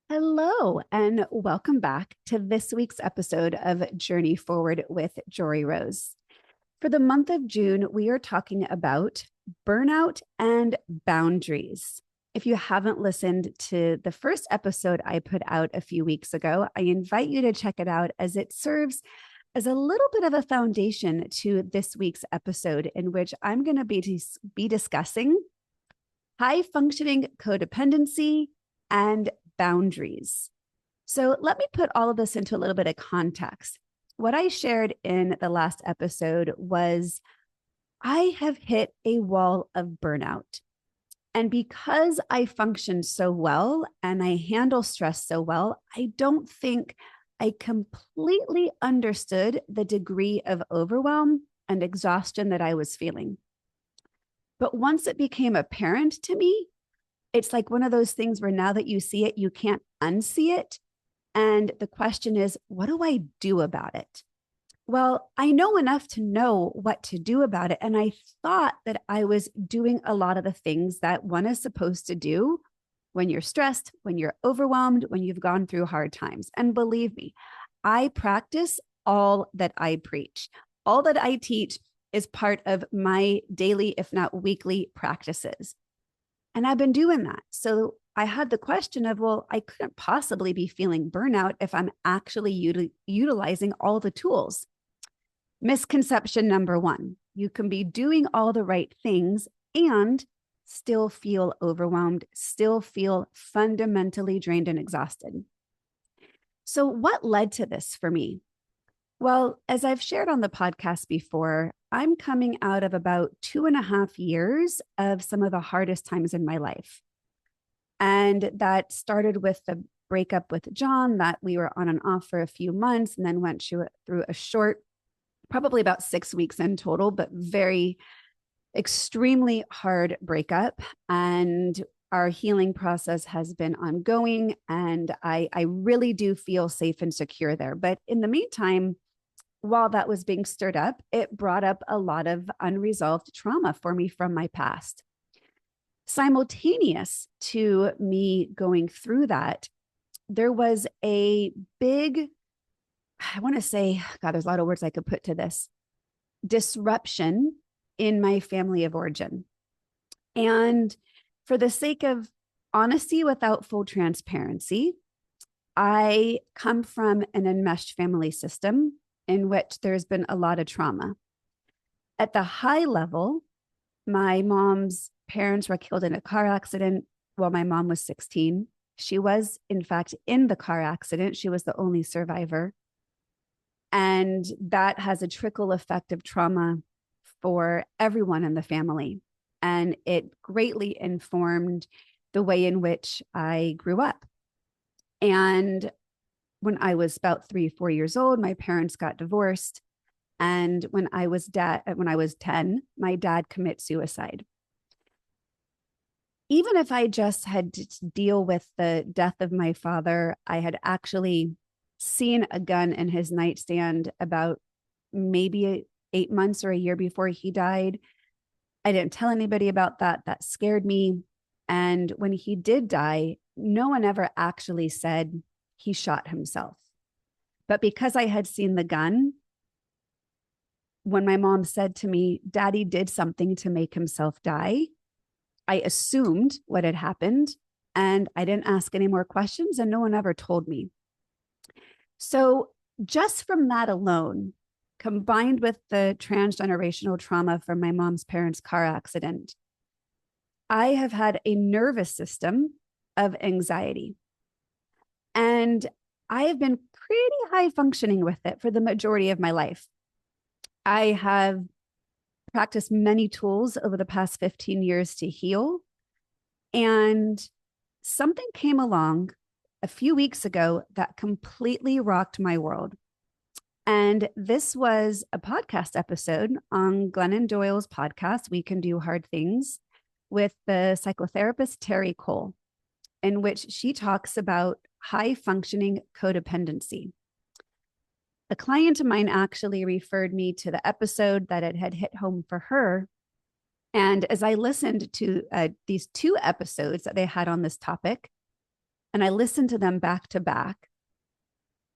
Hello, and welcome back to this week's episode of Journey Forward with Jory Rose. For the month of June, we are talking about burnout and boundaries. If you haven't listened to the first episode I put out a few weeks ago, I invite you to check it out as it serves as a little bit of a foundation to this week's episode, in which I'm going to be discussing high functioning codependency and boundaries. So let me put all of this into a little bit of context. What I shared in the last episode was I have hit a wall of burnout. And because I function so well and I handle stress so well, I don't think I completely understood the degree of overwhelm and exhaustion that I was feeling. But once it became apparent to me, it's like one of those things where now that you see it, you can't unsee it. And the question is, what do I do about it? Well, I know enough to know what to do about it. And I thought that I was doing a lot of the things that one is supposed to do when you're stressed, when you're overwhelmed, when you've gone through hard times. And believe me, I practice all that I preach. All that I teach is part of my daily, if not weekly, practices. And I've been doing that. So I had the question of, well, I couldn't possibly be feeling burnout if I'm actually utilizing all the tools. Misconception number one, you can be doing all the right things and still feel overwhelmed, still feel fundamentally drained and exhausted. So what led to this for me? Well, as I've shared on the podcast before, I'm coming out of about 2.5 years of some of the hardest times in my life. And that started with the breakup with John, that we were on and off for a few months, and then went through a short, probably about 6 weeks in total, but very extremely hard breakup. And our healing process has been ongoing, and I really do feel safe and secure there. But in the meantime, while that was being stirred up, it brought up a lot of unresolved trauma for me from my past. Simultaneous to me going through that, there was a big, I want to say, God, there's a lot of words I could put to this, disruption in my family of origin. And for the sake of honesty without full transparency, I come from an enmeshed family system in which there's been a lot of trauma. At the high level, my mom's parents were killed in a car accident while my mom was 16. She was, in fact, in the car accident. She was the only survivor. And that has a trickle effect of trauma for everyone in the family. And it greatly informed the way in which I grew up. And when I was about 3, 4 years old, my parents got divorced. And when I was 10, my dad committed suicide. Even if I just had to deal with the death of my father, I had actually seen a gun in his nightstand about maybe 8 months or a year before he died. I didn't tell anybody about that. That scared me. And when he did die, no one ever actually said he shot himself. But because I had seen the gun, when my mom said to me, Daddy did something to make himself die, I assumed what had happened, and I didn't ask any more questions, and no one ever told me. So just from that alone, combined with the transgenerational trauma from my mom's parents' car accident, I have had a nervous system of anxiety. And I have been pretty high functioning with it for the majority of my life. I have practiced many tools over the past 15 years to heal. And something came along a few weeks ago that completely rocked my world. And this was a podcast episode on Glennon Doyle's podcast, We Can Do Hard Things, with the psychotherapist Terry Cole, in which she talks about high functioning codependency. A client of mine actually referred me to the episode that it had hit home for her. And as I listened to these 2 episodes that they had on this topic, and I listened to them back to back,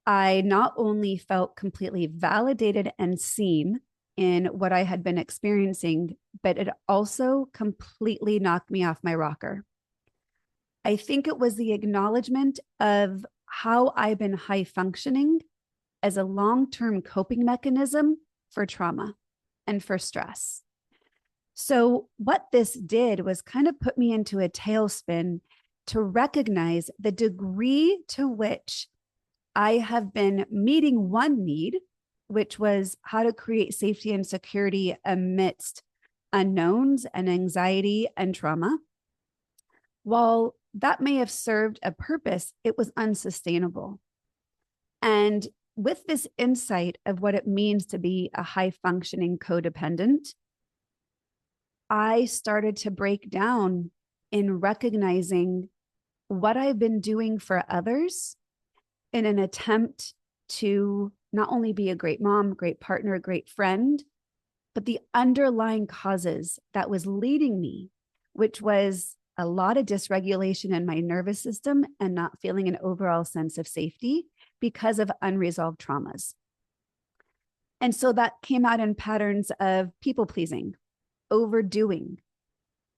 I not only felt completely validated and seen in what I had been experiencing, but it also completely knocked me off my rocker. I think it was the acknowledgement of how I've been high functioning as a long-term coping mechanism for trauma and for stress. So what this did was kind of put me into a tailspin to recognize the degree to which I have been meeting one need, which was how to create safety and security amidst unknowns and anxiety and trauma. While that may have served a purpose, it was unsustainable. And with this insight of what it means to be a high functioning codependent, I started to break down in recognizing what I've been doing for others in an attempt to not only be a great mom, great partner, great friend, but the underlying causes that was leading me, which was a lot of dysregulation in my nervous system and not feeling an overall sense of safety because of unresolved traumas. And so that came out in patterns of people pleasing, overdoing,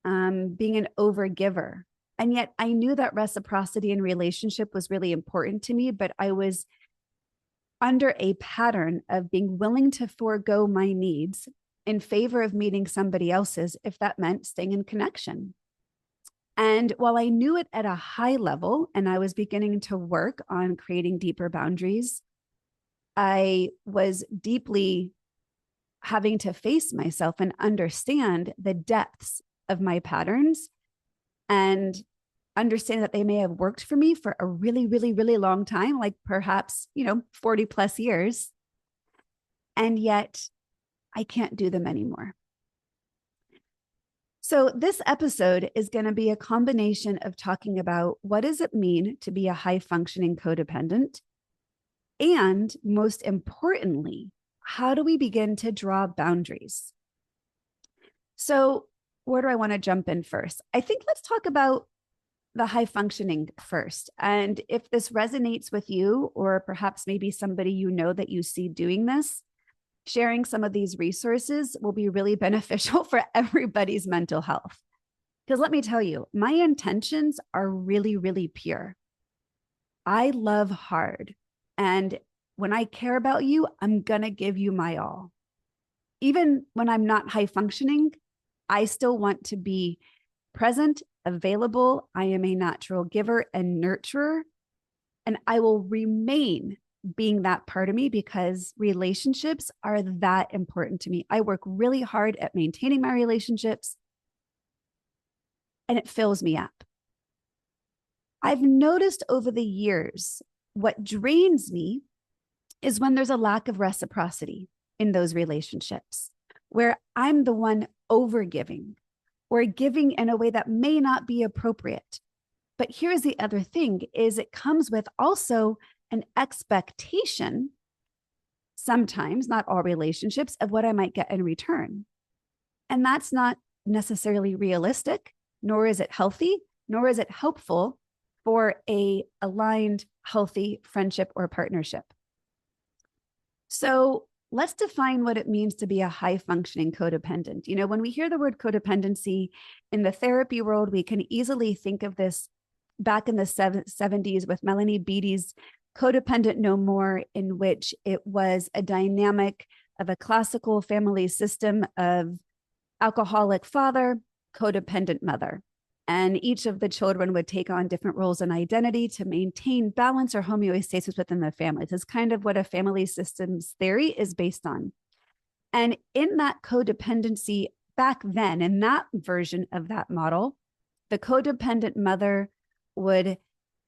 being an overgiver. And yet I knew that reciprocity in relationship was really important to me, but I was under a pattern of being willing to forego my needs in favor of meeting somebody else's, if that meant staying in connection. And while I knew it at a high level and I was beginning to work on creating deeper boundaries, I was deeply having to face myself and understand the depths of my patterns and understand that they may have worked for me for a really, really, really long time, like perhaps, 40 plus years. And yet I can't do them anymore. So this episode is going to be a combination of talking about what does it mean to be a high functioning codependent? And most importantly, how do we begin to draw boundaries? So where do I want to jump in first? I think let's talk about the high functioning first. And if this resonates with you, or perhaps maybe somebody you know that you see doing this, sharing some of these resources will be really beneficial for everybody's mental health. Because let me tell you, my intentions are really, really pure. I love hard. And when I care about you, I'm going to give you my all. Even when I'm not high functioning, I still want to be present, available. I am a natural giver and nurturer, and I will remain being that part of me because relationships are that important to me. I work really hard at maintaining my relationships, and it fills me up. I've noticed over the years, what drains me is when there's a lack of reciprocity in those relationships, where I'm the one overgiving or giving in a way that may not be appropriate. But here's the other thing is it comes with also an expectation, sometimes, not all relationships, of what I might get in return. And that's not necessarily realistic, nor is it healthy, nor is it helpful for a aligned, healthy friendship or partnership. So let's define what it means to be a high functioning codependent. When we hear the word codependency in the therapy world, we can easily think of this back in the 70s with Melanie Beattie's Codependent No More, in which it was a dynamic of a classical family system of alcoholic father, codependent mother. And each of the children would take on different roles and identity to maintain balance or homeostasis within the family. This is kind of what a family systems theory is based on. And in that codependency back then, in that version of that model, the codependent mother would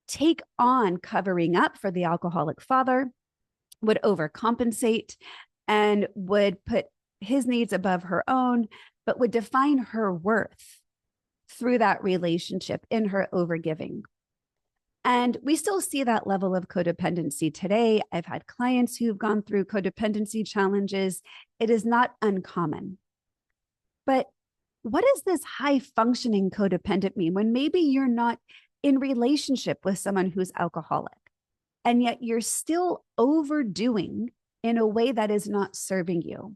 take on covering up for the alcoholic father, would overcompensate, and would put his needs above her own, but would define her worth through that relationship in her overgiving. And we still see that level of codependency today. I've had clients who've gone through codependency challenges. It is not uncommon. But what does this high functioning codependent mean when maybe you're not in relationship with someone who's alcoholic, and yet you're still overdoing in a way that is not serving you.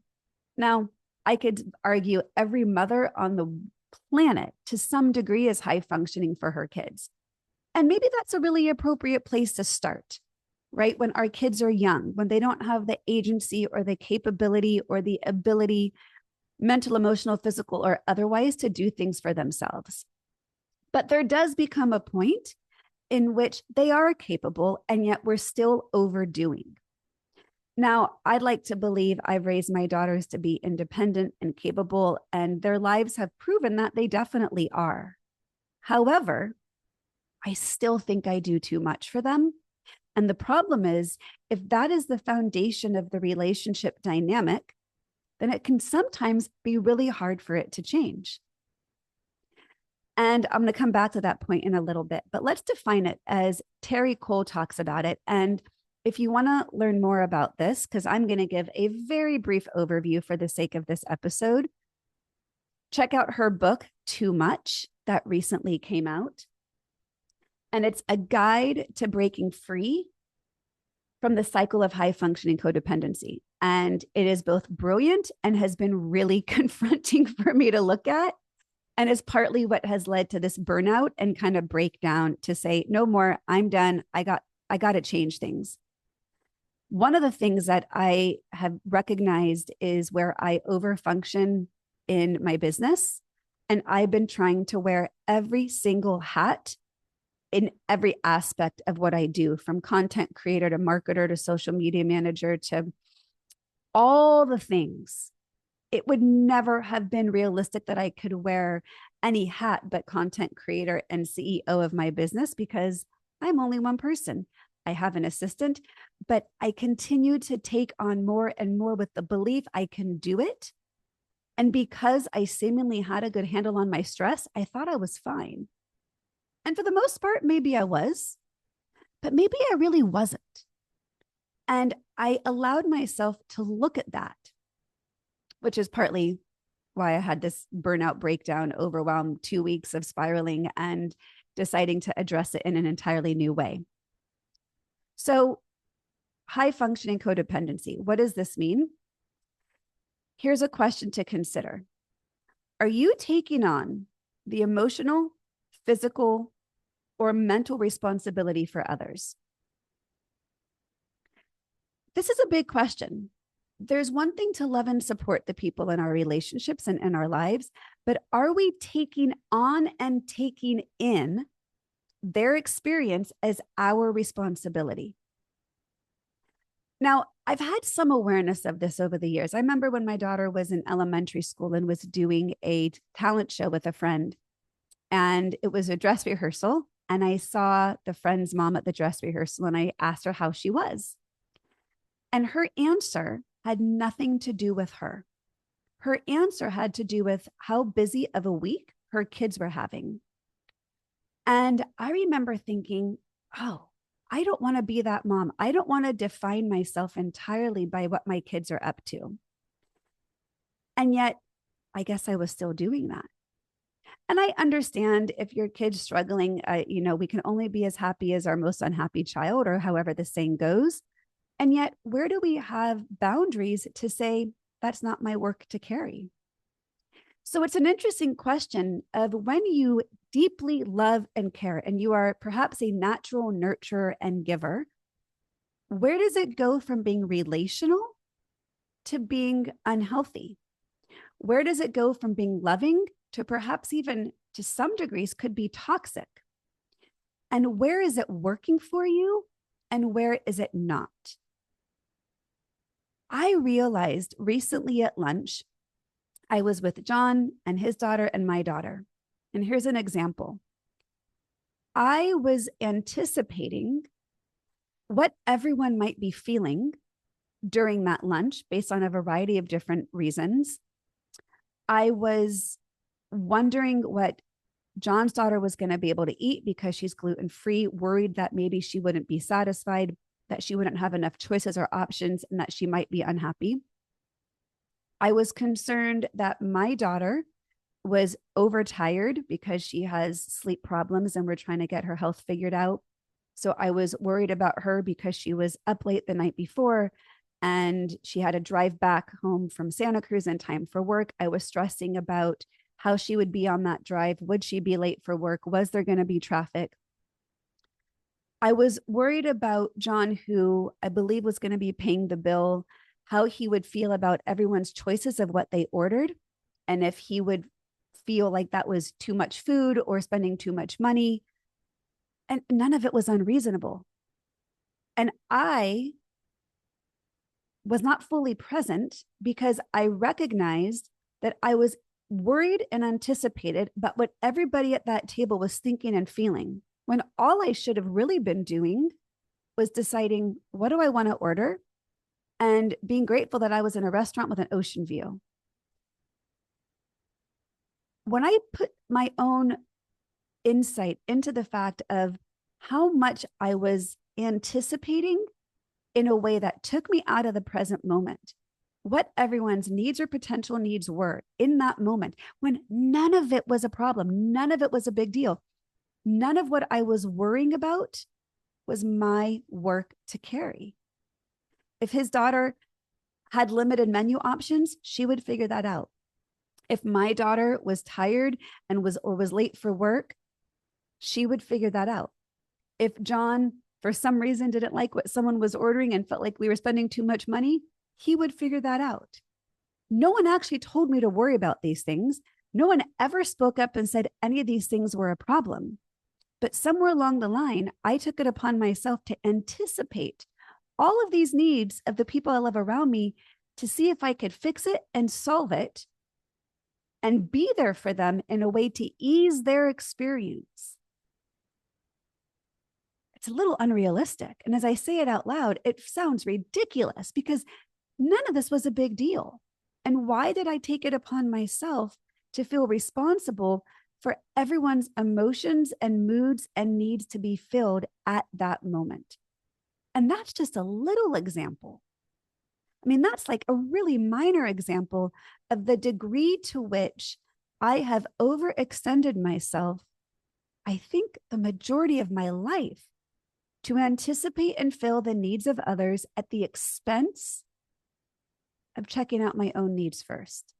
Now, I could argue every mother on the planet to some degree is high functioning for her kids. And maybe that's a really appropriate place to start, right? When our kids are young, when they don't have the agency or the capability or the ability, mental, emotional, physical, or otherwise, to do things for themselves. But there does become a point in which they are capable, and yet we're still overdoing. Now, I'd like to believe I've raised my daughters to be independent and capable, and their lives have proven that they definitely are. However, I still think I do too much for them. And the problem is, if that is the foundation of the relationship dynamic, then it can sometimes be really hard for it to change. And I'm going to come back to that point in a little bit, but let's define it as Terry Cole talks about it. And if you want to learn more about this, because I'm going to give a very brief overview for the sake of this episode, check out her book, Too Much, that recently came out. And it's a guide to breaking free from the cycle of high functioning codependency. And it is both brilliant and has been really confronting for me to look at. And is partly what has led to this burnout and kind of breakdown to say, no more, I'm done. I got to change things. One of the things that I have recognized is where I overfunction in my business. And I've been trying to wear every single hat in every aspect of what I do, from content creator to marketer to social media manager to all the things. It would never have been realistic that I could wear any hat but content creator and CEO of my business, because I'm only one person. I have an assistant, but I continue to take on more and more with the belief I can do it. And because I seemingly had a good handle on my stress, I thought I was fine. And for the most part, maybe I was, but maybe I really wasn't. And I allowed myself to look at that, which is partly why I had this burnout breakdown, overwhelmed 2 weeks of spiraling and deciding to address it in an entirely new way. So, high functioning codependency, what does this mean? Here's a question to consider. Are you taking on the emotional, physical, or mental responsibility for others? This is a big question. There's one thing to love and support the people in our relationships and in our lives, but are we taking on and taking in their experience as our responsibility? Now, I've had some awareness of this over the years. I remember when my daughter was in elementary school and was doing a talent show with a friend, and it was a dress rehearsal. And I saw the friend's mom at the dress rehearsal, and I asked her how she was. And her answer had nothing to do with her. Her answer had to do with how busy of a week her kids were having. And I remember thinking, oh, I don't want to be that mom. I don't want to define myself entirely by what my kids are up to. And yet, I guess I was still doing that. And I understand if your kid's struggling, we can only be as happy as our most unhappy child, or however the saying goes. And yet, where do we have boundaries to say, that's not my work to carry? So it's an interesting question of when you deeply love and care, and you are perhaps a natural nurturer and giver, where does it go from being relational to being unhealthy? Where does it go from being loving to perhaps even to some degrees could be toxic? And where is it working for you and where is it not? I realized recently at lunch, I was with John and his daughter and my daughter. And here's an example. I was anticipating what everyone might be feeling during that lunch based on a variety of different reasons. I was wondering what John's daughter was going to be able to eat because she's gluten-free, worried that maybe she wouldn't be satisfied, that she wouldn't have enough choices or options, and that she might be unhappy. I was concerned that my daughter was overtired because she has sleep problems and we're trying to get her health figured out. So I was worried about her because she was up late the night before and she had to drive back home from Santa Cruz in time for work. I was stressing about how she would be on that drive. Would she be late for work? Was there going to be traffic? I was worried about John, who I believe was going to be paying the bill, how he would feel about everyone's choices of what they ordered, and if he would feel like that was too much food or spending too much money. And none of it was unreasonable. And I was not fully present because I recognized that I was worried and anticipated about what everybody at that table was thinking and feeling, when all I should have really been doing was deciding, what do I want to order? And being grateful that I was in a restaurant with an ocean view. When I put my own insight into the fact of how much I was anticipating in a way that took me out of the present moment, what everyone's needs or potential needs were in that moment, when none of it was a problem, none of it was a big deal. None of what I was worrying about was my work to carry. If his daughter had limited menu options, she would figure that out. If my daughter was tired and was late for work, she would figure that out. If John, for some reason, didn't like what someone was ordering and felt like we were spending too much money, he would figure that out. No one actually told me to worry about these things. No one ever spoke up and said any of these things were a problem. But somewhere along the line, I took it upon myself to anticipate all of these needs of the people I love around me to see if I could fix it and solve it and be there for them in a way to ease their experience. It's a little unrealistic. And as I say it out loud, it sounds ridiculous because none of this was a big deal. And why did I take it upon myself to feel responsible for everyone's emotions and moods and needs to be filled at that moment? And that's just a little example. I mean, that's like a really minor example of the degree to which I have overextended myself, I think the majority of my life, to anticipate and fill the needs of others at the expense of checking out my own needs first,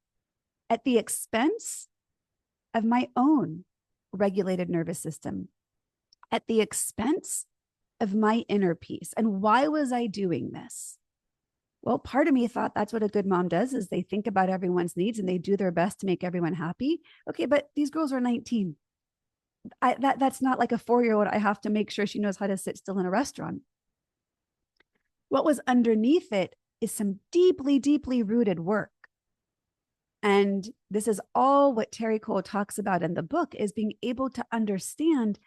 at the expense of my own regulated nervous system, at the expense of my inner peace. And why was I doing this? Well, part of me thought that's what a good mom does, is they think about everyone's needs and they do their best to make everyone happy. Okay, but these girls are 19. That's not like a 4-year-old. I have to make sure she knows how to sit still in a restaurant. What was underneath it is some deeply, deeply rooted work. And this is all what Terry Cole talks about in the book, is being able to understand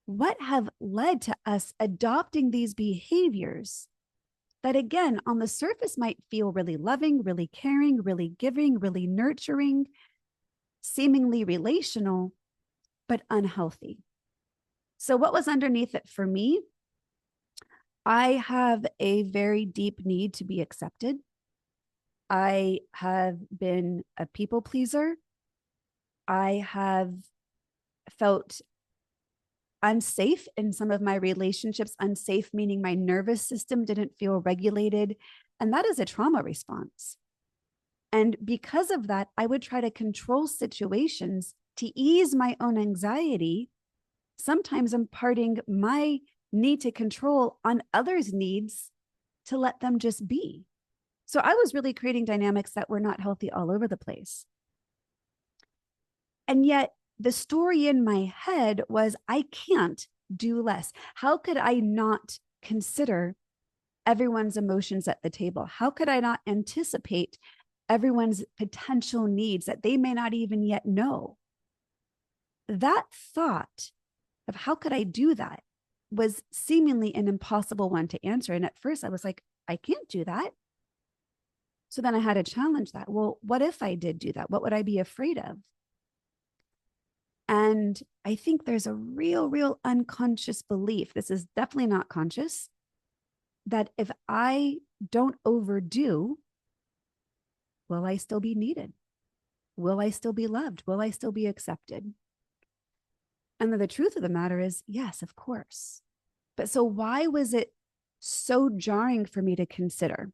what have led to us adopting these behaviors that, again, on the surface might feel really loving, really caring, really giving, really nurturing, seemingly relational, but unhealthy. So what was underneath it for me? I have a very deep need to be accepted. I have been a people pleaser. I have felt unsafe in some of my relationships, unsafe meaning my nervous system didn't feel regulated. And that is a trauma response. And because of that, I would try to control situations to ease my own anxiety, sometimes imparting my need to control on others' needs to let them just be. So I was really creating dynamics that were not healthy all over the place. And yet the story in my head was, I can't do less. How could I not consider everyone's emotions at the table? How could I not anticipate everyone's potential needs that they may not even yet know? That thought of how could I do that was seemingly an impossible one to answer. And at first I was like, I can't do that. So then I had to challenge that. Well, what if I did do that? What would I be afraid of? And I think there's a real unconscious belief, this is definitely not conscious, that if I don't overdo, will I still be needed? Will I still be loved? Will I still be accepted? And the truth of the matter is, yes, of course. But so why was it so jarring for me to consider?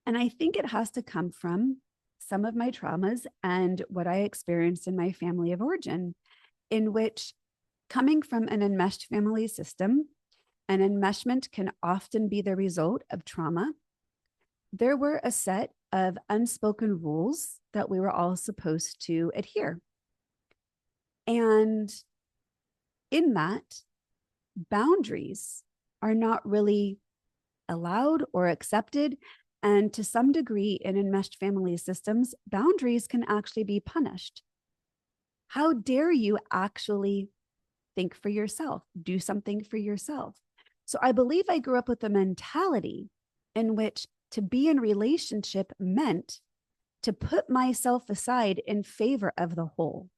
And I think it has to come from some of my traumas and what I experienced in my family of origin, in which coming from an enmeshed family system, and enmeshment can often be the result of trauma, there were a set of unspoken rules that we were all supposed to adhere. And in that, boundaries are not really allowed or accepted. And to some degree, in enmeshed family systems, boundaries can actually be punished. How dare you actually think for yourself, do something for yourself? So I believe I grew up with a mentality in which to be in relationship meant to put myself aside in favor of the whole.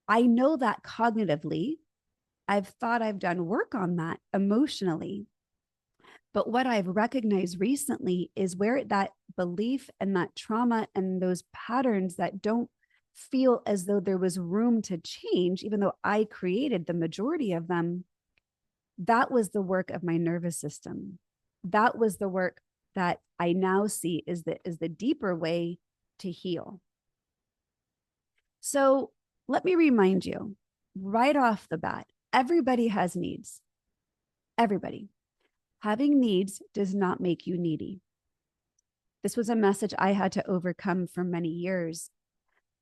I know that cognitively. I've thought I've done work on that emotionally. But what I've recognized recently is where that belief and that trauma and those patterns that don't feel as though there was room to change, even though I created the majority of them, that was the work of my nervous system. That was the work that I now see is the deeper way to heal. So let me remind you right off the bat, everybody has needs. Everybody. Having needs does not make you needy. This was a message I had to overcome for many years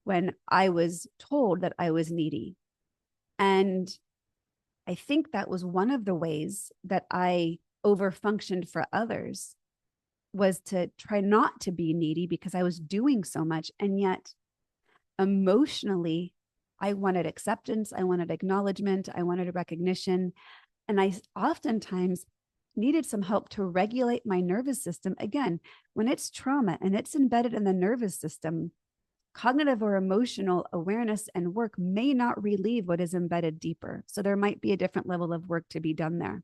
when I was told that I was needy. And I think that was one of the ways that I overfunctioned for others, was to try not to be needy because I was doing so much. And yet emotionally, I wanted acceptance. I wanted acknowledgement. I wanted recognition. And I oftentimes needed some help to regulate my nervous system. Again, when it's trauma and it's embedded in the nervous system, cognitive or emotional awareness and work may not relieve what is embedded deeper. So there might be a different level of work to be done there.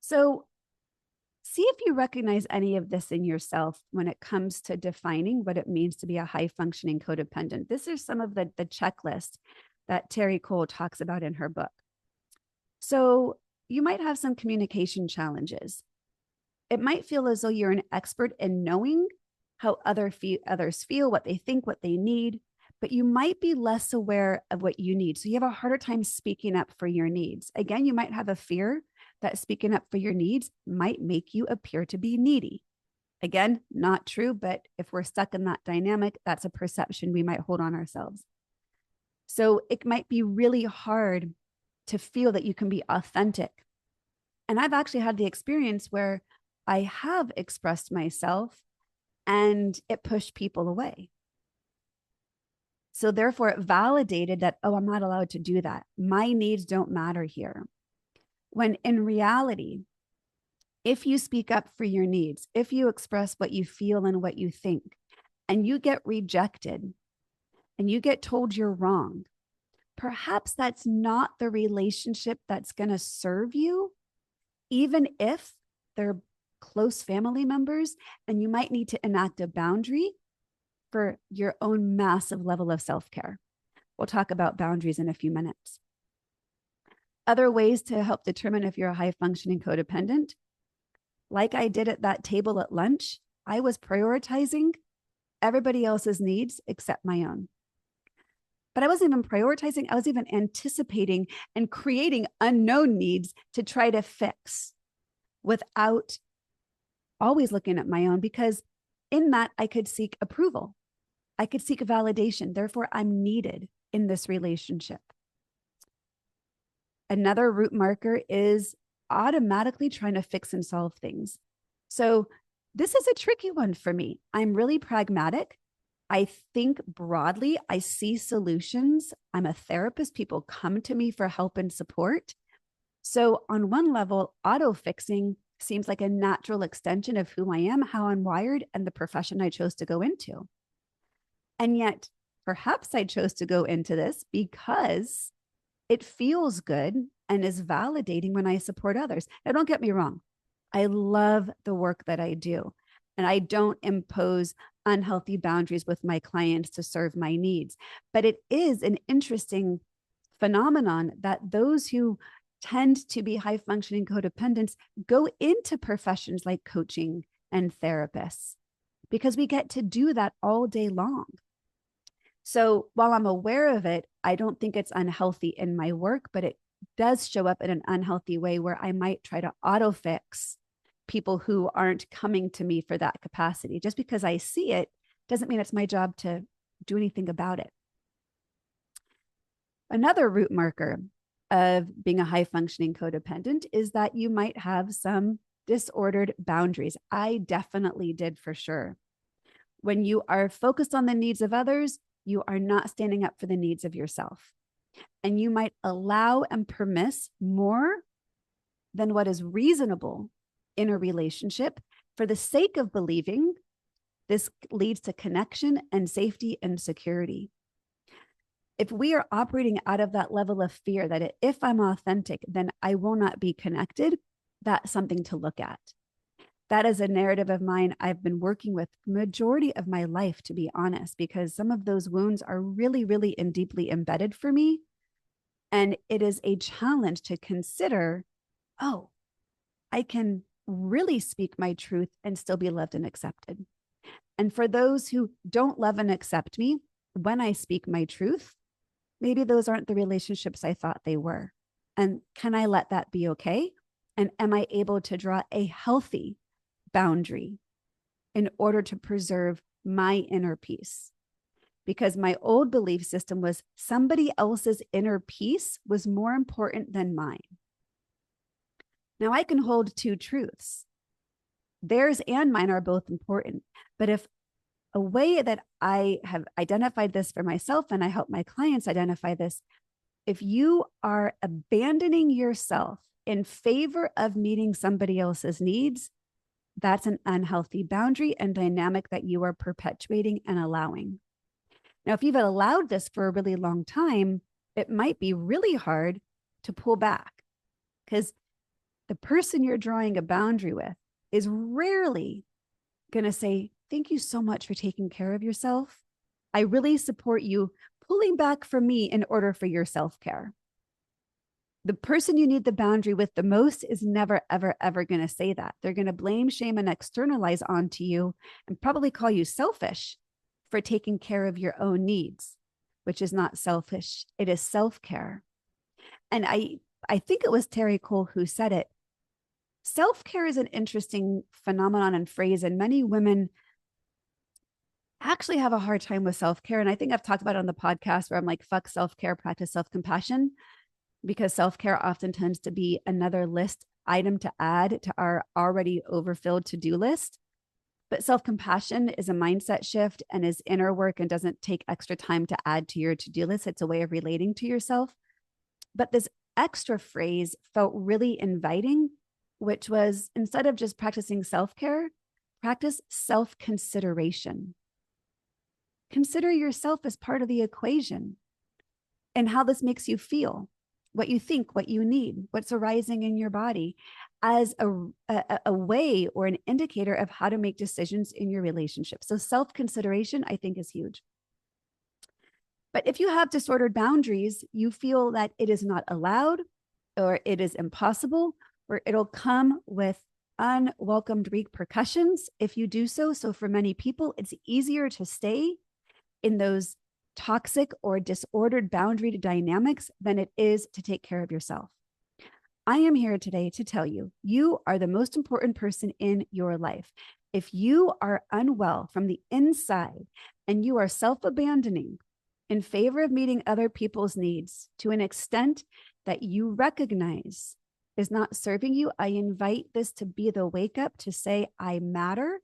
So see if you recognize any of this in yourself when it comes to defining what it means to be a high functioning codependent. This is some of the checklist that Terry Cole talks about in her book. So you might have some communication challenges. It might feel as though you're an expert in knowing how others feel, what they think, what they need, but you might be less aware of what you need. So you have a harder time speaking up for your needs. Again, you might have a fear that speaking up for your needs might make you appear to be needy. Again, not true, but if we're stuck in that dynamic, that's a perception we might hold on ourselves. So it might be really hard to feel that you can be authentic. And I've actually had the experience where I have expressed myself and it pushed people away. So therefore, it validated that, oh, I'm not allowed to do that. My needs don't matter here. When in reality, if you speak up for your needs, if you express what you feel and what you think, and you get rejected and you get told you're wrong, perhaps that's not the relationship that's going to serve you, even if they're close family members, and you might need to enact a boundary for your own massive level of self-care. We'll talk about boundaries in a few minutes. Other ways to help determine if you're a high-functioning codependent, like I did at that table at lunch, I was prioritizing everybody else's needs except my own. But I wasn't even prioritizing, I was even anticipating and creating unknown needs to try to fix without always looking at my own, because in that I could seek approval. I could seek validation. Therefore, I'm needed in this relationship. Another root marker is automatically trying to fix and solve things. So this is a tricky one for me. I'm really pragmatic. I think broadly. I see solutions. I'm a therapist. People come to me for help and support. So on one level, auto-fixing seems like a natural extension of who I am, how I'm wired, and the profession I chose to go into. And yet, perhaps I chose to go into this because it feels good and is validating when I support others. Now, don't get me wrong. I love the work that I do. And I don't impose unhealthy boundaries with my clients to serve my needs. But it is an interesting phenomenon that those who tend to be high functioning codependents go into professions like coaching and therapists because we get to do that all day long. So while I'm aware of it, I don't think it's unhealthy in my work, but it does show up in an unhealthy way where I might try to auto fix people who aren't coming to me for that capacity. Just because I see it doesn't mean it's my job to do anything about it. Another root marker of being a high functioning codependent is that you might have some disordered boundaries. I definitely did for sure. When you are focused on the needs of others, you are not standing up for the needs of yourself. And you might allow and permit more than what is reasonable in a relationship for the sake of believing this leads to connection and safety and security. If we are operating out of that level of fear that if I'm authentic, then I will not be connected, that's something to look at. That is a narrative of mine I've been working with the majority of my life, to be honest, because some of those wounds are really, really and deeply embedded for me. And it is a challenge to consider, oh, I can really speak my truth and still be loved and accepted. And for those who don't love and accept me when I speak my truth, maybe those aren't the relationships I thought they were. And can I let that be okay? And am I able to draw a healthy boundary in order to preserve my inner peace? Because my old belief system was somebody else's inner peace was more important than mine. Now I can hold two truths. Theirs and mine are both important. But if a way that I have identified this for myself, and I help my clients identify this, if you are abandoning yourself in favor of meeting somebody else's needs, that's an unhealthy boundary and dynamic that you are perpetuating and allowing. Now, if you've allowed this for a really long time, it might be really hard to pull back because the person you're drawing a boundary with is rarely going to say, thank you so much for taking care of yourself. I really support you pulling back from me in order for your self-care. The person you need the boundary with the most is never, ever, ever going to say that. They're going to blame, shame, and externalize onto you and probably call you selfish for taking care of your own needs, which is not selfish. It is self-care. And I think it was Terry Cole who said it. Self-care is an interesting phenomenon and phrase, and many women actually have a hard time with self-care. And I think I've talked about it on the podcast where I'm like, fuck self-care, practice self-compassion, because self-care often tends to be another list item to add to our already overfilled to-do list. But self-compassion is a mindset shift and is inner work and doesn't take extra time to add to your to-do list. It's a way of relating to yourself. But this extra phrase felt really inviting, which was instead of just practicing self-care, practice self-consideration. Consider yourself as part of the equation and how this makes you feel, what you think, what you need, what's arising in your body as a way or an indicator of how to make decisions in your relationship. So self-consideration, I think, is huge. But if you have disordered boundaries, you feel that it is not allowed or it is impossible or it'll come with unwelcomed repercussions if you do so. So for many people, it's easier to stay in those toxic or disordered boundary dynamics than it is to take care of yourself. I am here today to tell you, you are the most important person in your life. If you are unwell from the inside and you are self-abandoning in favor of meeting other people's needs to an extent that you recognize is not serving you, I invite this to be the wake up to say, I matter,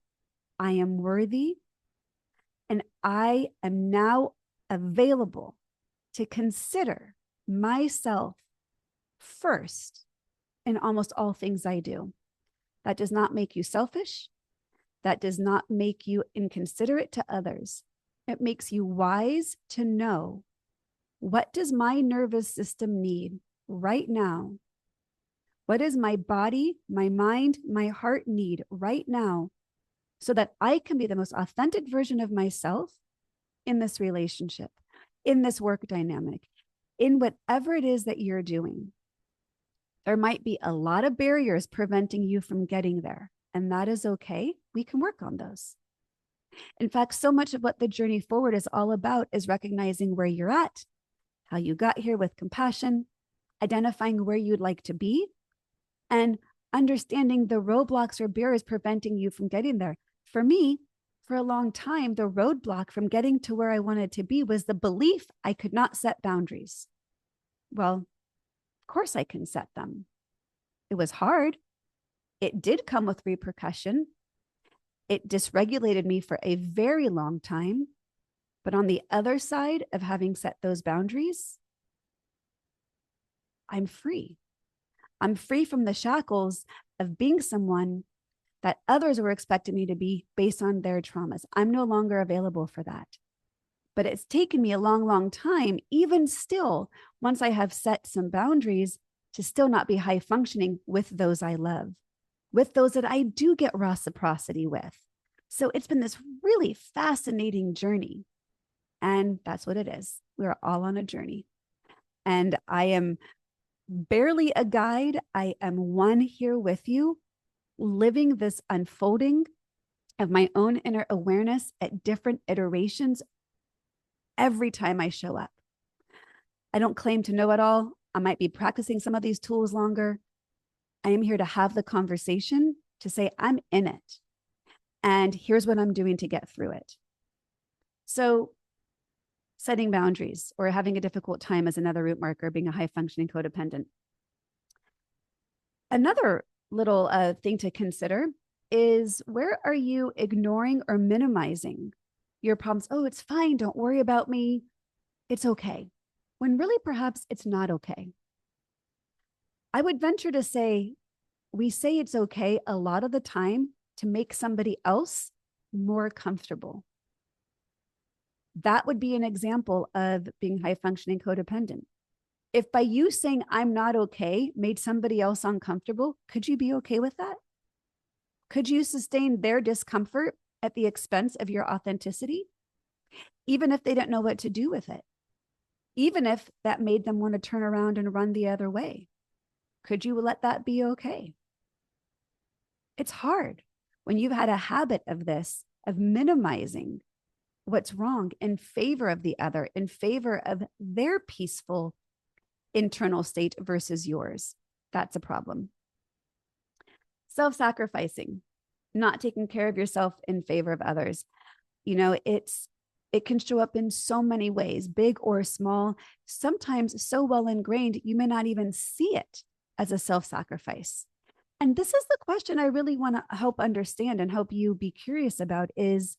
I am worthy, and I am now available to consider myself first in almost all things I do. That does not make you selfish. That does not make you inconsiderate to others. It makes you wise to know, what does my nervous system need right now? What does my body, my mind, my heart need right now so that I can be the most authentic version of myself in this relationship, in this work dynamic, in whatever it is that you're doing. There might be a lot of barriers preventing you from getting there, and that is okay. We can work on those. In fact, so much of what the journey forward is all about is recognizing where you're at, how you got here with compassion, identifying where you'd like to be, and understanding the roadblocks or barriers preventing you from getting there. For me, for a long time, the roadblock from getting to where I wanted to be was the belief I could not set boundaries. Well, of course I can set them. It was hard. It did come with repercussion. It dysregulated me for a very long time. But on the other side of having set those boundaries, I'm free. I'm free from the shackles of being someone that others were expecting me to be based on their traumas. I'm no longer available for that. But it's taken me a long, long time, even still, once I have set some boundaries, to still not be high functioning with those I love, with those that I do get reciprocity with. So it's been this really fascinating journey. And that's what it is. We're all on a journey. And I am barely a guide. I am one here with you, living this unfolding of my own inner awareness at different iterations every time I show up. I don't claim to know it all. I might be practicing some of these tools longer. I am here to have the conversation, to say I'm in it. And here's what I'm doing to get through it. So setting boundaries or having a difficult time is another root marker, being a high functioning codependent. Another little thing to consider is, where are you ignoring or minimizing your problems? Oh, it's fine. Don't worry about me. It's okay. When really perhaps it's not okay. I would venture to say we say it's okay a lot of the time to make somebody else more comfortable. That would be an example of being high functioning codependent. If by you saying I'm not okay made somebody else uncomfortable, could you be okay with that? Could you sustain their discomfort at the expense of your authenticity? Even if they don't know what to do with it, even if that made them want to turn around and run the other way, could you let that be okay? It's hard when you've had a habit of this, of minimizing what's wrong in favor of the other, in favor of their peaceful internal state versus yours. That's a problem. Self-sacrificing, not taking care of yourself in favor of others. You know, it can show up in so many ways, big or small, sometimes so well ingrained, you may not even see it as a self-sacrifice. And this is the question I really want to help understand and help you be curious about is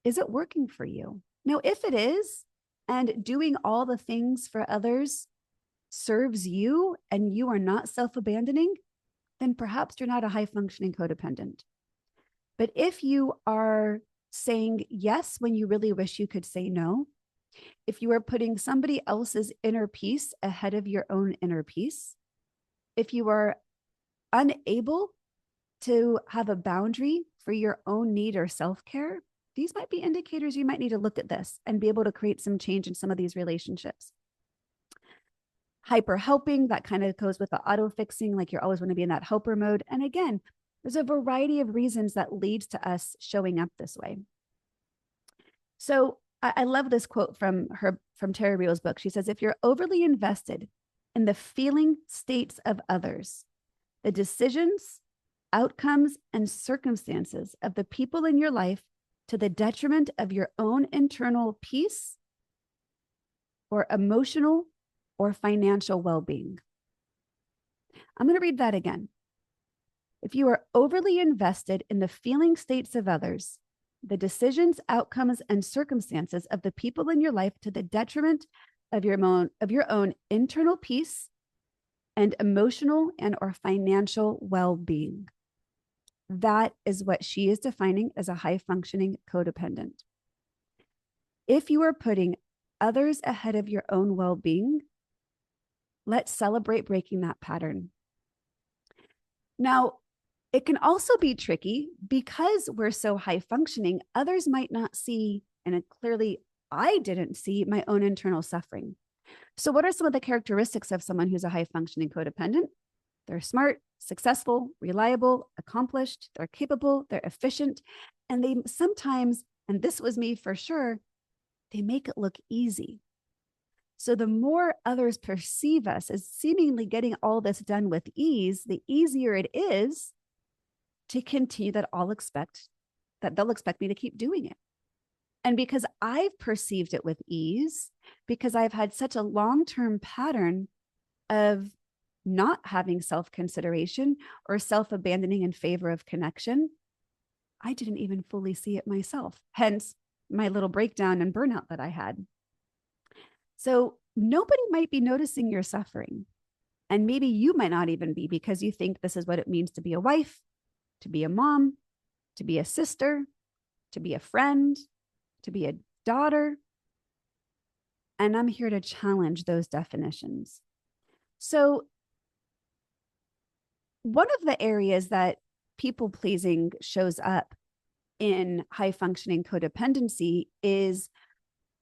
it working for you? Now, if it is, and doing all the things for others serves you and you are not self-abandoning, then perhaps you're not a high-functioning codependent. But if you are saying yes when you really wish you could say no, if you are putting somebody else's inner peace ahead of your own inner peace, if you are unable to have a boundary for your own need or self-care, these might be indicators you might need to look at this and be able to create some change in some of these relationships. Hyper helping, that kind of goes with the auto fixing, like you're always want to be in that helper mode. And again, there's a variety of reasons that leads to us showing up this way. So I love this quote from Terry Real's book. She says, if you're overly invested in the feeling states of others, the decisions, outcomes, and circumstances of the people in your life to the detriment of your own internal peace or emotional or financial well-being. I'm going to read that again. If you are overly invested in the feeling states of others, the decisions, outcomes, and circumstances of the people in your life to the detriment of your own internal peace and emotional and or financial well-being. That is what she is defining as a high-functioning codependent. If you are putting others ahead of your own well-being, let's celebrate breaking that pattern. Now, It can also be tricky because we're so high functioning, others might not see, and clearly I didn't see my own internal suffering. So, what are some of the characteristics of someone who's a high functioning codependent? They're smart, successful, reliable, accomplished, they're capable, they're efficient, and they sometimes, and this was me for sure, they make it look easy. So the more others perceive us as seemingly getting all this done with ease, the easier it is to continue that they'll expect me to keep doing it. And because I've perceived it with ease, because I've had such a long-term pattern of not having self-consideration or self-abandoning in favor of connection, I didn't even fully see it myself. Hence my little breakdown and burnout that I had. So nobody might be noticing your suffering. And maybe you might not even be, because you think this is what it means to be a wife, to be a mom, to be a sister, to be a friend, to be a daughter. And I'm here to challenge those definitions. So one of the areas that people pleasing shows up in high functioning codependency is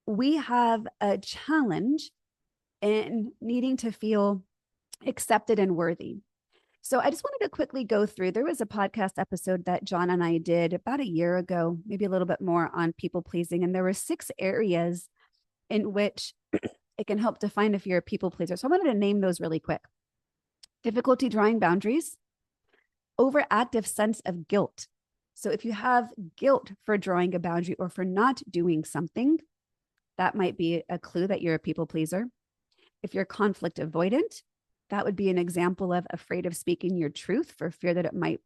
we have a challenge in needing to feel accepted and worthy. So I just wanted to quickly go through. There was a podcast episode that John and I did about a year ago, maybe a little bit more, on people pleasing. And there were 6 areas in which it can help define if you're a people pleaser. So I wanted to name those really quick. Difficulty drawing boundaries, overactive sense of guilt. So if you have guilt for drawing a boundary or for not doing something, that might be a clue that you're a people pleaser. If you're conflict avoidant, that would be an example of afraid of speaking your truth for fear that it might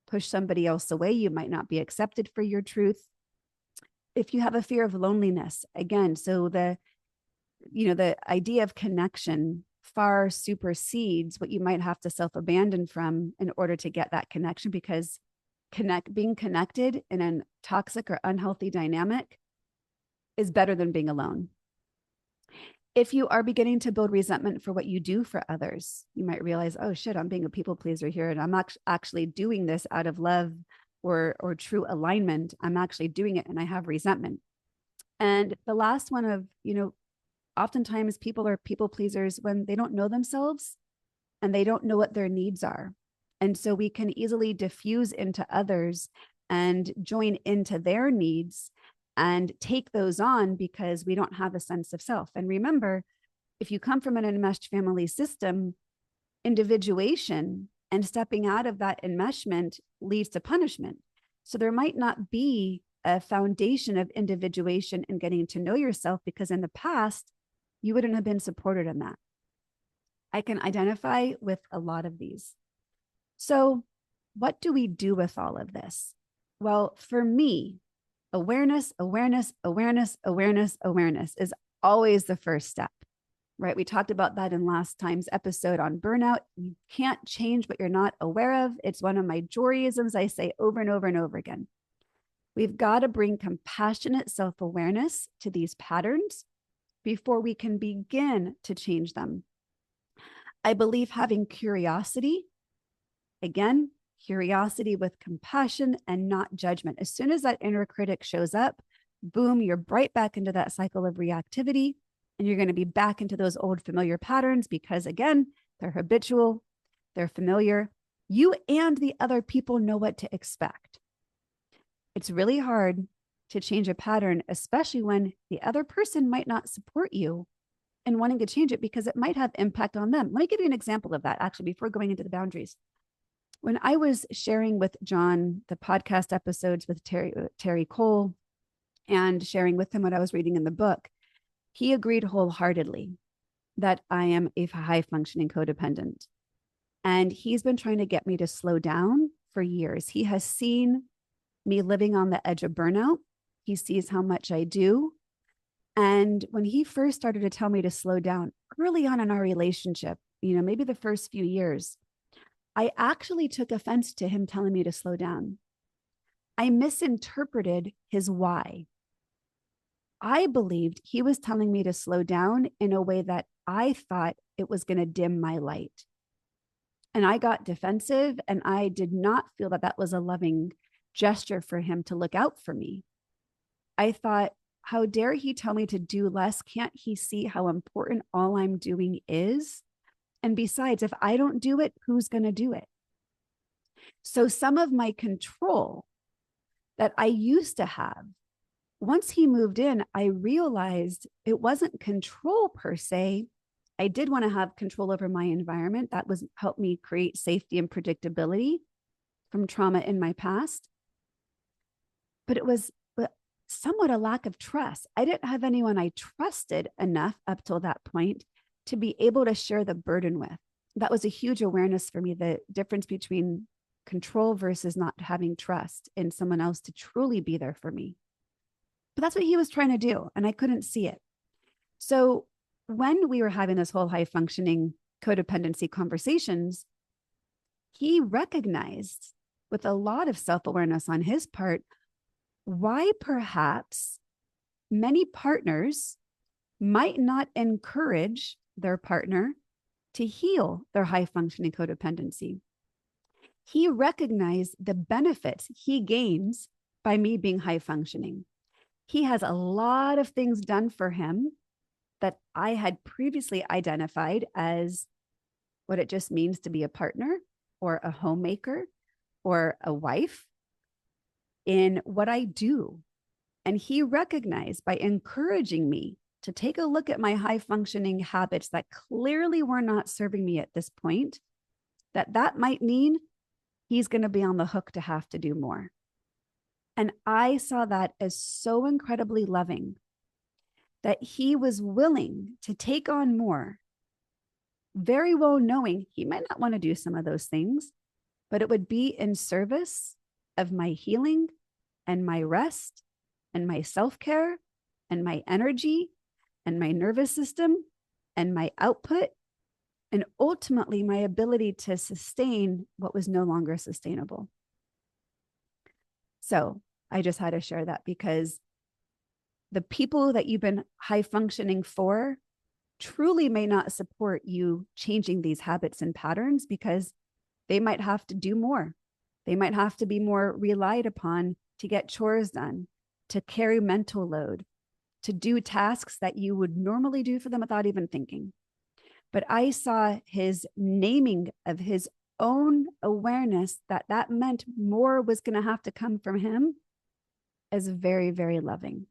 push somebody else away. You might not be accepted for your truth. If you have a fear of loneliness, again, so the idea of connection far supersedes what you might have to self-abandon from in order to get that connection, because being connected in a toxic or unhealthy dynamic is better than being alone. If you are beginning to build resentment for what you do for others, you might realize, oh shit, I'm being a people pleaser here, and I'm actually doing this out of love or true alignment. I'm actually doing it and I have resentment. And the last one of, oftentimes people are people pleasers when they don't know themselves and they don't know what their needs are. And so we can easily diffuse into others and join into their needs and take those on because we don't have a sense of self. And remember, if you come from an enmeshed family system, individuation and stepping out of that enmeshment leads to punishment. So there might not be a foundation of individuation and getting to know yourself, because in the past, you wouldn't have been supported in that. I can identify with a lot of these. So what do we do with all of this? Well, for me, awareness is always the first step, right? We talked about that in last time's episode on burnout. You can't change what you're not aware of. It's one of my Joryisms I say over and over and over again. We've got to bring compassionate self-awareness to these patterns before we can begin to change them. I believe having curiosity, again, curiosity with compassion and not judgment. As soon as that inner critic shows up, boom, you're right back into that cycle of reactivity, and you're going to be back into those old familiar patterns because, again, they're habitual, they're familiar. You and the other people know what to expect. It's really hard to change a pattern, especially when the other person might not support you in wanting to change it because it might have impact on them. Let me give you an example of that, actually, before going into the boundaries. When I was sharing with John the podcast episodes with Terry Cole and sharing with him what I was reading in the book, he agreed wholeheartedly that I am a high functioning codependent. And he's been trying to get me to slow down for years. He has seen me living on the edge of burnout. He sees how much I do. And when he first started to tell me to slow down early on in our relationship, maybe the first few years, I actually took offense to him telling me to slow down. I misinterpreted his why. I believed he was telling me to slow down in a way that I thought it was going to dim my light. And I got defensive, and I did not feel that that was a loving gesture for him to look out for me. I thought, how dare he tell me to do less? Can't he see how important all I'm doing is? And besides, if I don't do it, who's going to do it? So some of my control that I used to have, once he moved in, I realized it wasn't control per se. I did want to have control over my environment. That was helped me create safety and predictability from trauma in my past. But it was somewhat a lack of trust. I didn't have anyone I trusted enough up till that point to be able to share the burden with. That was a huge awareness for me, the difference between control versus not having trust in someone else to truly be there for me. But that's what he was trying to do, and I couldn't see it. So when we were having this whole high functioning codependency conversations, he recognized with a lot of self-awareness on his part, why perhaps many partners might not encourage their partner to heal their high functioning codependency. He recognized the benefits he gains by me being high functioning. He has a lot of things done for him that I had previously identified as what it just means to be a partner or a homemaker or a wife in what I do. And he recognized by encouraging me to take a look at my high functioning habits that clearly were not serving me at this point, that might mean he's going to be on the hook to have to do more. And I saw that as so incredibly loving that he was willing to take on more, very well knowing he might not want to do some of those things, but it would be in service of my healing and my rest and my self-care and my energy and my nervous system and my output, and ultimately my ability to sustain what was no longer sustainable. So I just had to share that because the people that you've been high functioning for truly may not support you changing these habits and patterns because they might have to do more. They might have to be more relied upon to get chores done, to carry mental load, to do tasks that you would normally do for them without even thinking. But I saw his naming of his own awareness that meant more was going to have to come from him as very, very loving.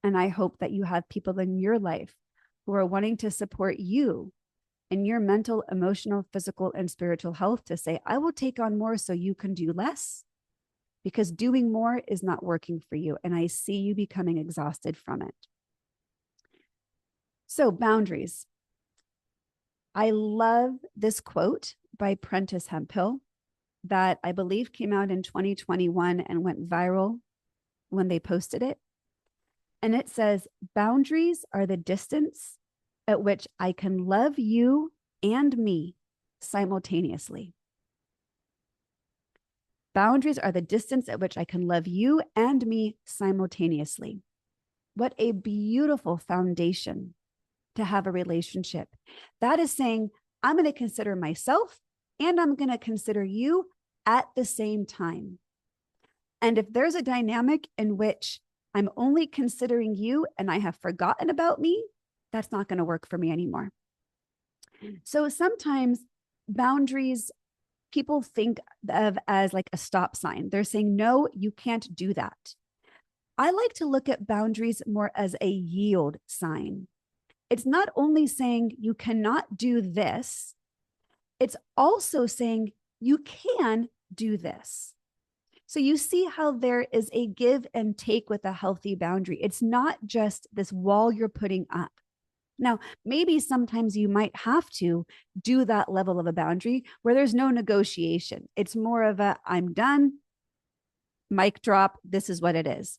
And I hope that you have people in your life who are wanting to support you in your mental, emotional, physical, and spiritual health to say, I will take on more so you can do less, because doing more is not working for you. And I see you becoming exhausted from it. So boundaries. I love this quote by Prentice Hemphill that I believe came out in 2021 and went viral when they posted it. And it says, boundaries are the distance at which I can love you and me simultaneously. Boundaries are the distance at which I can love you and me simultaneously. What a beautiful foundation to have a relationship. That is saying, I'm going to consider myself and I'm going to consider you at the same time. And if there's a dynamic in which I'm only considering you and I have forgotten about me, that's not going to work for me anymore. So sometimes boundaries, people think of as like a stop sign. They're saying, no, you can't do that. I like to look at boundaries more as a yield sign. It's not only saying you cannot do this, it's also saying you can do this. So you see how there is a give and take with a healthy boundary. It's not just this wall you're putting up. Now, maybe sometimes you might have to do that level of a boundary where there's no negotiation. It's more of a, I'm done, mic drop, this is what it is.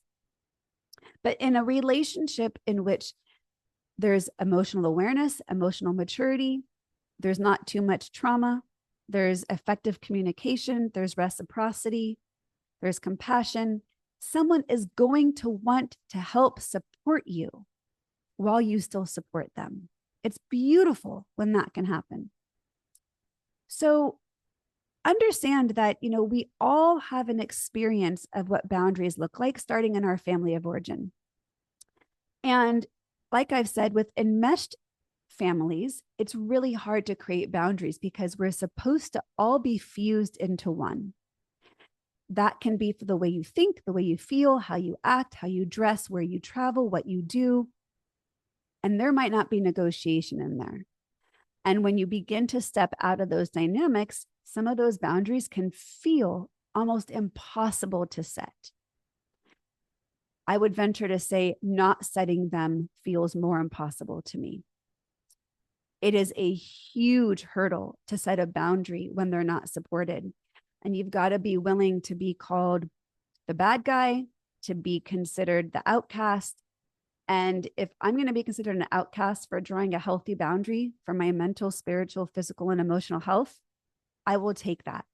But in a relationship in which there's emotional awareness, emotional maturity, there's not too much trauma, there's effective communication, there's reciprocity, there's compassion, someone is going to want to help support you while you still support them. It's beautiful when that can happen. So understand that, we all have an experience of what boundaries look like starting in our family of origin. And like I've said, with enmeshed families, it's really hard to create boundaries because we're supposed to all be fused into one. That can be for the way you think, the way you feel, how you act, how you dress, where you travel, what you do. And there might not be negotiation in there. And when you begin to step out of those dynamics, some of those boundaries can feel almost impossible to set. I would venture to say not setting them feels more impossible to me. It is a huge hurdle to set a boundary when they're not supported. And you've got to be willing to be called the bad guy, to be considered the outcast. And if I'm going to be considered an outcast for drawing a healthy boundary for my mental, spiritual, physical, and emotional health, I will take that.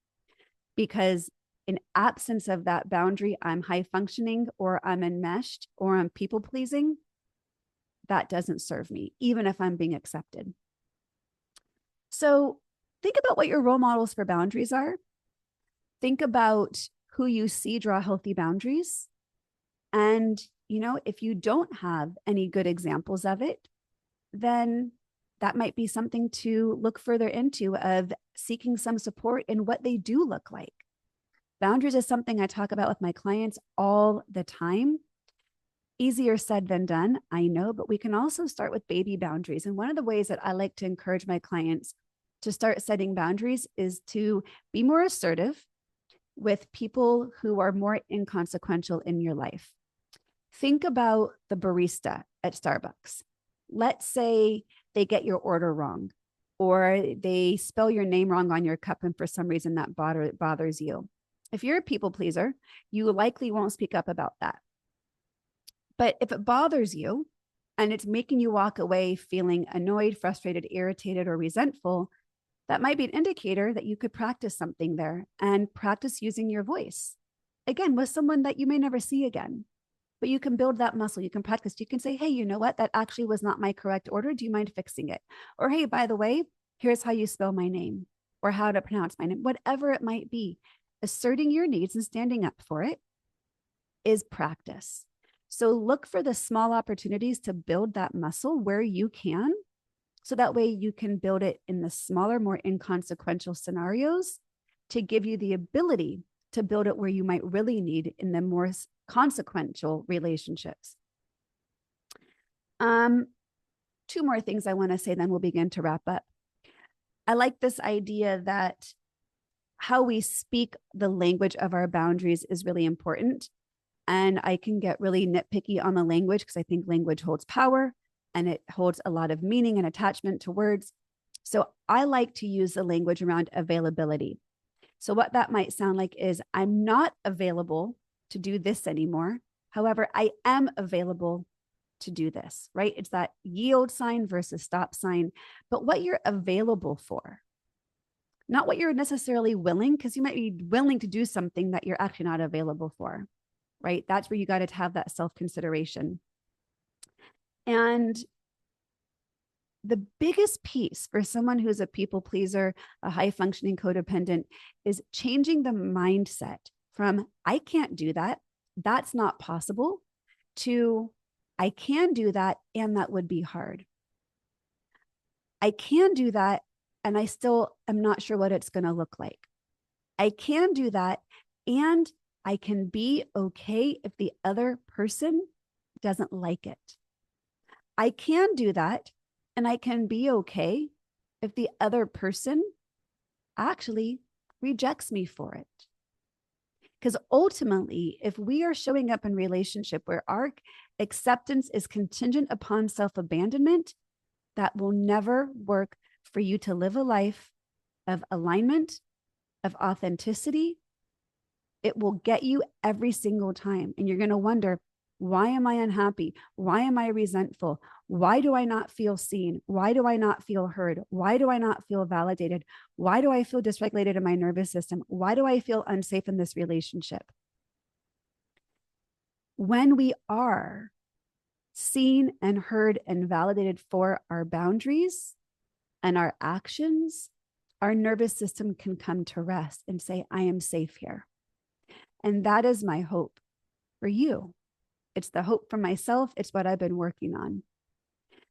Because in absence of that boundary, I'm high functioning or I'm enmeshed or I'm people pleasing. That doesn't serve me, even if I'm being accepted. So think about what your role models for boundaries are. Think about who you see draw healthy boundaries. And, if you don't have any good examples of it, then that might be something to look further into of seeking some support in what they do look like. Boundaries is something I talk about with my clients all the time. Easier said than done, I know, but we can also start with baby boundaries. And one of the ways that I like to encourage my clients to start setting boundaries is to be more assertive with people who are more inconsequential in your life. Think about the barista at Starbucks. Let's say they get your order wrong, or they spell your name wrong on your cup, and for some reason that bothers you. If you're a people pleaser, you likely won't speak up about that. But if it bothers you and it's making you walk away feeling annoyed, frustrated, irritated, or resentful, that might be an indicator that you could practice something there and practice using your voice. Again, with someone that you may never see again. But you can build that muscle. You can practice. You can say, hey, you know what? That actually was not my correct order. Do you mind fixing it? Or, hey, by the way, here's how you spell my name or how to pronounce my name, whatever it might be. Asserting your needs and standing up for it is practice. So look for the small opportunities to build that muscle where you can. So that way you can build it in the smaller, more inconsequential scenarios to give you the ability to build it where you might really need in the more consequential relationships. Two more things I want to say, then we'll begin to wrap up. I like this idea that how we speak the language of our boundaries is really important. And I can get really nitpicky on the language because I think language holds power and it holds a lot of meaning and attachment to words. So I like to use the language around availability. So what that might sound like is I'm not available to do this anymore. However, I am available to do this, right? It's that yield sign versus stop sign, but what you're available for, not what you're necessarily willing, because you might be willing to do something that you're actually not available for, right? That's where you got to have that self-consideration. And the biggest piece for someone who's a people pleaser, a high functioning codependent, is changing the mindset from I can't do that, that's not possible, to I can do that and that would be hard. I can do that and I still am not sure what it's going to look like. I can do that and I can be okay if the other person doesn't like it. I can do that and I can be okay if the other person actually rejects me for it. Because ultimately, if we are showing up in relationship where our acceptance is contingent upon self-abandonment, that will never work for you to live a life of alignment, of authenticity. It will get you every single time. And you're going to wonder, why am I unhappy? Why am I resentful? Why do I not feel seen? Why do I not feel heard? Why do I not feel validated? Why do I feel dysregulated in my nervous system? Why do I feel unsafe in this relationship? When we are seen and heard and validated for our boundaries and our actions, our nervous system can come to rest and say, I am safe here. And that is my hope for you. It's the hope for myself. It's what I've been working on.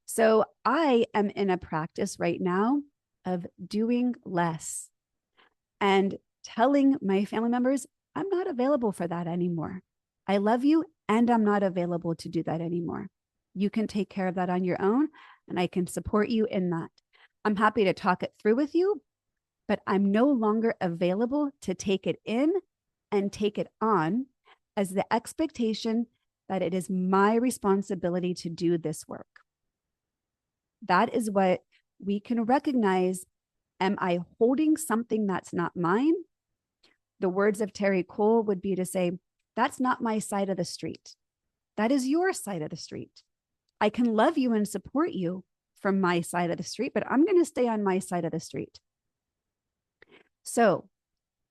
So I am in a practice right now of doing less and telling my family members, I'm not available for that anymore. I love you, and I'm not available to do that anymore. You can take care of that on your own, and I can support you in that. I'm happy to talk it through with you, but I'm no longer available to take it in and take it on as the expectation that it is my responsibility to do this work. That is what we can recognize. Am I holding something that's not mine? The words of Terry Cole would be to say, that's not my side of the street. That is your side of the street. I can love you and support you from my side of the street, but I'm going to stay on my side of the street. So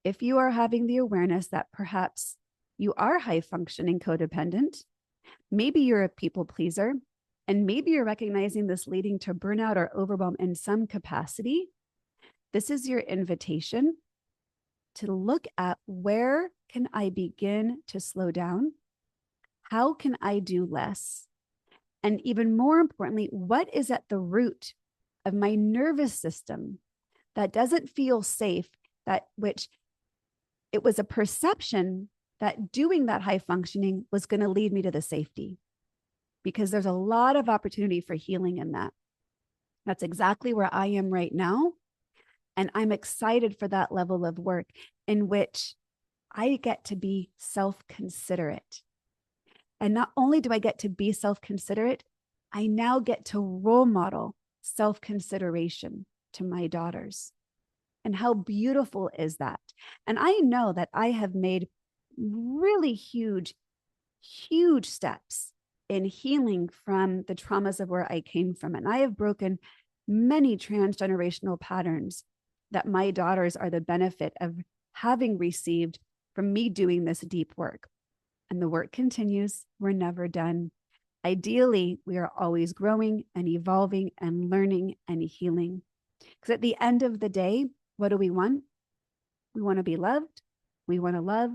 if you are having the awareness that perhaps you are high functioning codependent, maybe you're a people pleaser, and maybe you're recognizing this leading to burnout or overwhelm in some capacity, this is your invitation to look at where can I begin to slow down? How can I do less? And even more importantly, what is at the root of my nervous system that doesn't feel safe, that which it was a perception that doing that high functioning was going to lead me to the safety, because there's a lot of opportunity for healing in that. That's exactly where I am right now. And I'm excited for that level of work in which I get to be self-considerate. And not only do I get to be self-considerate, I now get to role model self-consideration to my daughters. And how beautiful is that? And I know that I have made really huge, huge steps in healing from the traumas of where I came from. And I have broken many transgenerational patterns that my daughters are the benefit of having received from me doing this deep work. And the work continues. We're never done. Ideally, we are always growing and evolving and learning and healing. Because at the end of the day, what do we want? We want to be loved. We want to love.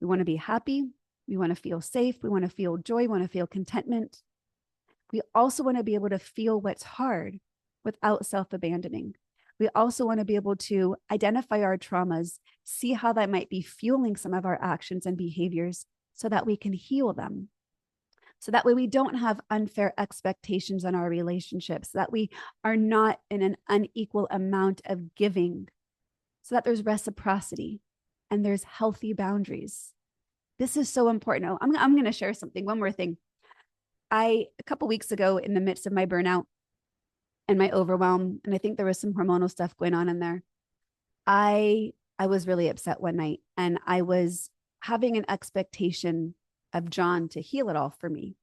We want to be happy. We want to feel safe. We want to feel joy. We want to feel contentment. We also want to be able to feel what's hard without self-abandoning. We also want to be able to identify our traumas, see how that might be fueling some of our actions and behaviors so that we can heal them. So that way we don't have unfair expectations on our relationships, that we are not in an unequal amount of giving, so that there's reciprocity and there's healthy boundaries. This is so important. Oh, I'm going to share something. One more thing. A couple weeks ago, in the midst of my burnout and my overwhelm, and I think there was some hormonal stuff going on in there, I was really upset one night, and I was having an expectation of John to heal it all for me.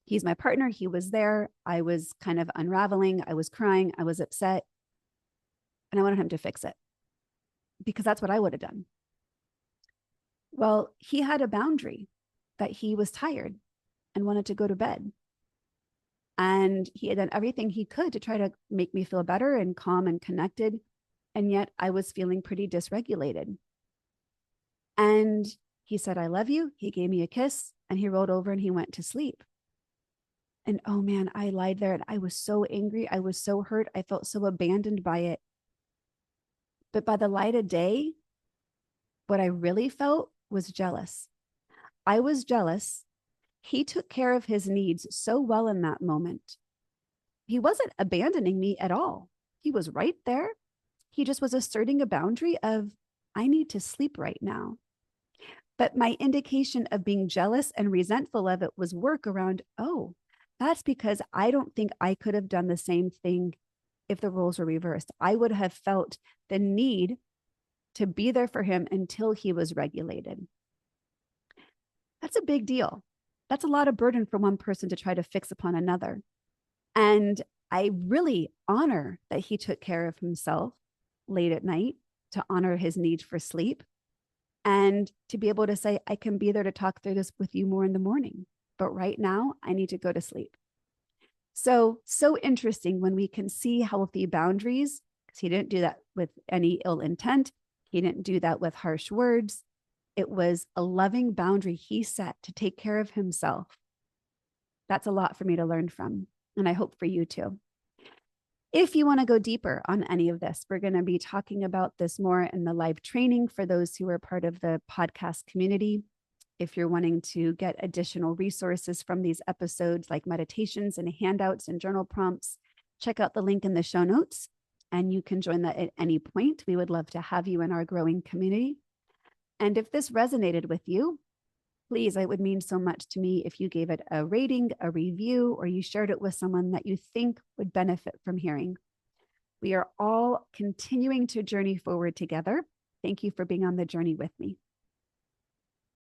He's my partner. He was there. I was kind of unraveling. I was crying. I was upset. And I wanted him to fix it because that's what I would have done. Well, he had a boundary that he was tired and wanted to go to bed. And he had done everything he could to try to make me feel better and calm and connected. And yet I was feeling pretty dysregulated. And he said, I love you. He gave me a kiss and he rolled over and he went to sleep. And oh man, I lied there and I was so angry. I was so hurt. I felt so abandoned by it. But by the light of day, what I really felt was jealous. I was jealous. He took care of his needs so well in that moment. He wasn't abandoning me at all. He was right there. He just was asserting a boundary of, I need to sleep right now. But my indication of being jealous and resentful of it was work around, oh, that's because I don't think I could have done the same thing if the roles were reversed. I would have felt the need to be there for him until he was regulated. That's a big deal. That's a lot of burden for one person to try to fix upon another. And I really honor that he took care of himself late at night to honor his need for sleep and to be able to say, I can be there to talk through this with you more in the morning. But right now, I need to go to sleep. So interesting when we can see healthy boundaries because he didn't do that with any ill intent. He didn't do that with harsh words. It was a loving boundary he set to take care of himself. That's a lot for me to learn from, and I hope for you too. If you want to go deeper on any of this, we're going to be talking about this more in the live training for those who are part of the podcast community. If you're wanting to get additional resources from these episodes, like meditations and handouts and journal prompts, check out the link in the show notes, and you can join that at any point. We would love to have you in our growing community. And if this resonated with you, please, it would mean so much to me if you gave it a rating, a review, or you shared it with someone that you think would benefit from hearing. We are all continuing to journey forward together. Thank you for being on the journey with me.